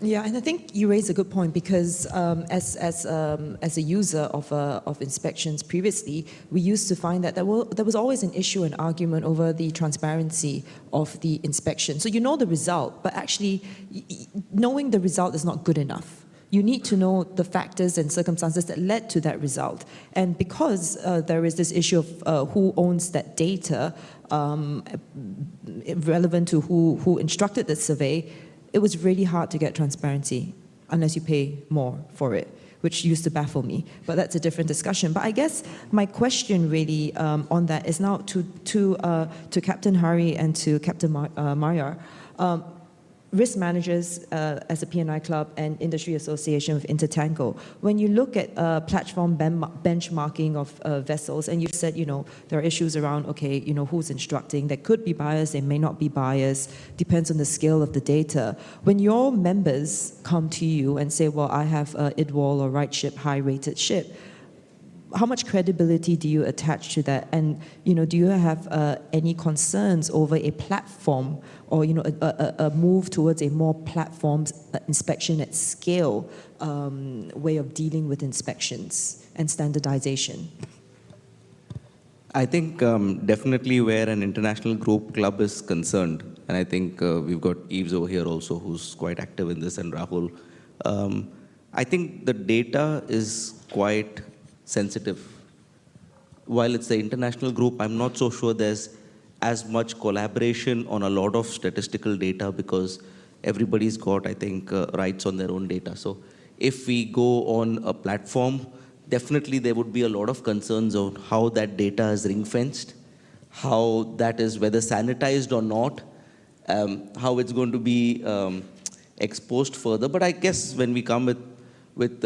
Yeah, and I think you raise a good point because as a user of inspections previously, we used to find that there was always an issue and argument over the transparency of the inspection. So you know the result, but actually knowing the result is not good enough. You need to know the factors and circumstances that led to that result. And because there is this issue of who owns that data, relevant to who instructed the survey, it was really hard to get transparency unless you pay more for it, which used to baffle me. But that's a different discussion. But I guess my question really on that is now to Captain Hari and to Captain Mahyar. Risk managers as a P&I club and industry association with Intertanko, when you look at platform benchmarking of vessels, and you said, there are issues around, okay, who's instructing, there could be bias, there may not be bias, depends on the scale of the data. When your members come to you and say, well, I have Idwal or Rightship, high-rated ship, how much credibility do you attach to that? And do you have any concerns over a platform or a move towards a more platforms inspection at scale way of dealing with inspections and standardization? I think definitely where an international group club is concerned, and I think we've got Yves over here also who's quite active in this, and Rahul, I think the data is quite sensitive. While it's the international group, I'm not so sure there's as much collaboration on a lot of statistical data because everybody's got, I think, rights on their own data. So if we go on a platform, definitely there would be a lot of concerns on how that data is ring-fenced, how that is whether sanitized or not, how it's going to be exposed further. But I guess when we come with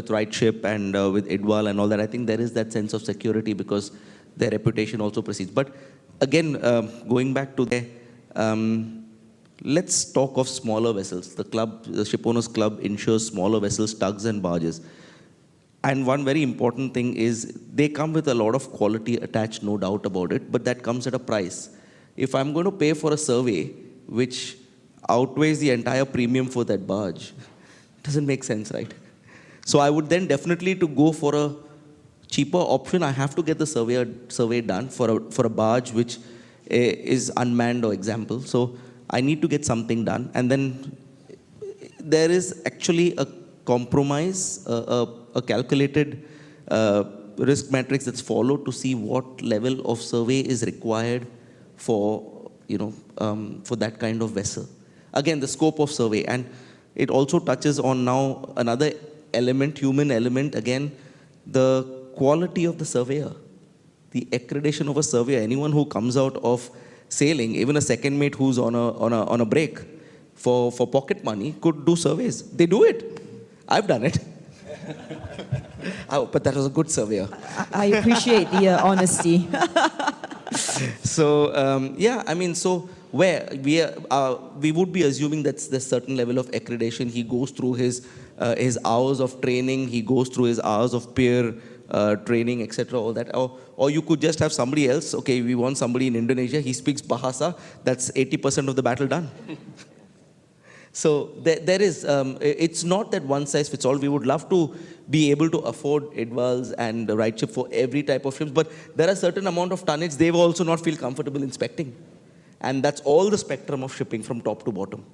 Rightship and with Idwal and all that, I think there is that sense of security because their reputation also precedes. But again, going back to there, let's talk of smaller vessels. The Shipowners Club insures smaller vessels, tugs and barges. And one very important thing is they come with a lot of quality attached, no doubt about it, but that comes at a price. If I'm going to pay for a survey which outweighs the entire premium for that barge, it doesn't make sense, right? So I would then definitely to go for a cheaper option, I have to get the survey done for a barge which is unmanned, or example. So I need to get something done. And then there is actually a compromise, a calculated risk matrix that's followed to see what level of survey is required for, for that kind of vessel. Again, the scope of survey. And it also touches on now another element, human element, again, the quality of the surveyor, the accreditation of a surveyor. Anyone who comes out of sailing, even a second mate who's on a break for pocket money could do surveys. They do it. I've done it. But that was a good surveyor. I appreciate the honesty. So, yeah, I mean, so where we would be assuming that there's certain level of accreditation. He goes through his hours of training, he goes through his hours of peer training, etc., all that. Or you could just have somebody else. Okay, we want somebody in Indonesia, he speaks Bahasa, that's 80% of the battle done. So there is, it's not that one size fits all. We would love to be able to afford Idwals and Rightship for every type of ships, but there are certain amount of tonnage they will also not feel comfortable inspecting. And that's all the spectrum of shipping from top to bottom.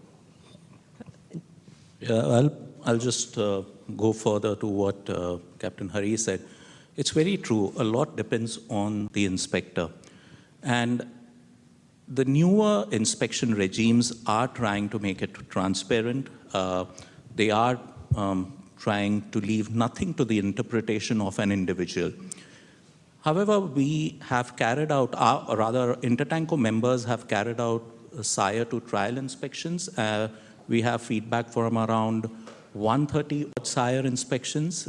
Yeah, I'll just go further to what Captain Hari said. It's very true. A lot depends on the inspector. And the newer inspection regimes are trying to make it transparent. They are trying to leave nothing to the interpretation of an individual. However, we have carried out, or rather Intertanko members have carried out SIRE to trial inspections. We have feedback from around 130 SIRE inspections.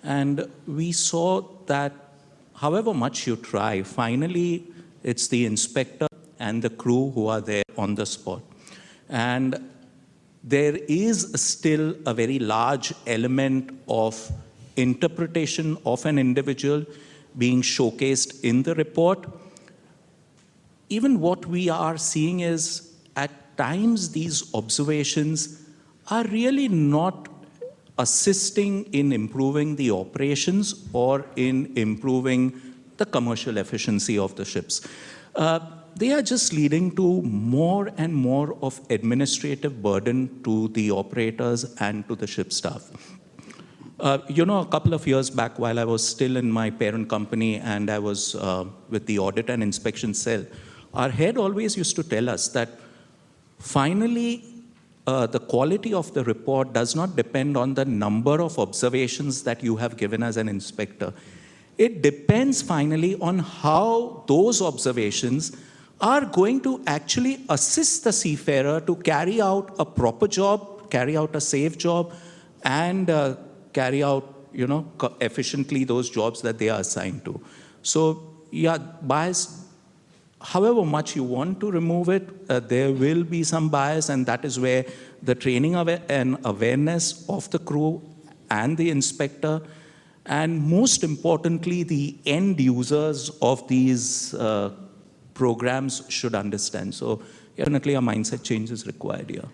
And we saw that however much you try, finally it's the inspector and the crew who are there on the spot. And there is still a very large element of interpretation of an individual being showcased in the report. Even what we are seeing is, at times, these observations are really not assisting in improving the operations or in improving the commercial efficiency of the ships. They are just leading to more and more of administrative burden to the operators and to the ship staff. A couple of years back, while I was still in my parent company and I was with the audit and inspection cell, our head always used to tell us that finally, the quality of the report does not depend on the number of observations that you have given as an inspector. It depends finally on how those observations are going to actually assist the seafarer to carry out a proper job, carry out a safe job, and carry out, efficiently those jobs that they are assigned to. So, yeah, bias, however much you want to remove it, there will be some bias, and that is where the training and awareness of the crew and the inspector, and most importantly, the end users of these programs should understand. So definitely a mindset change is required here.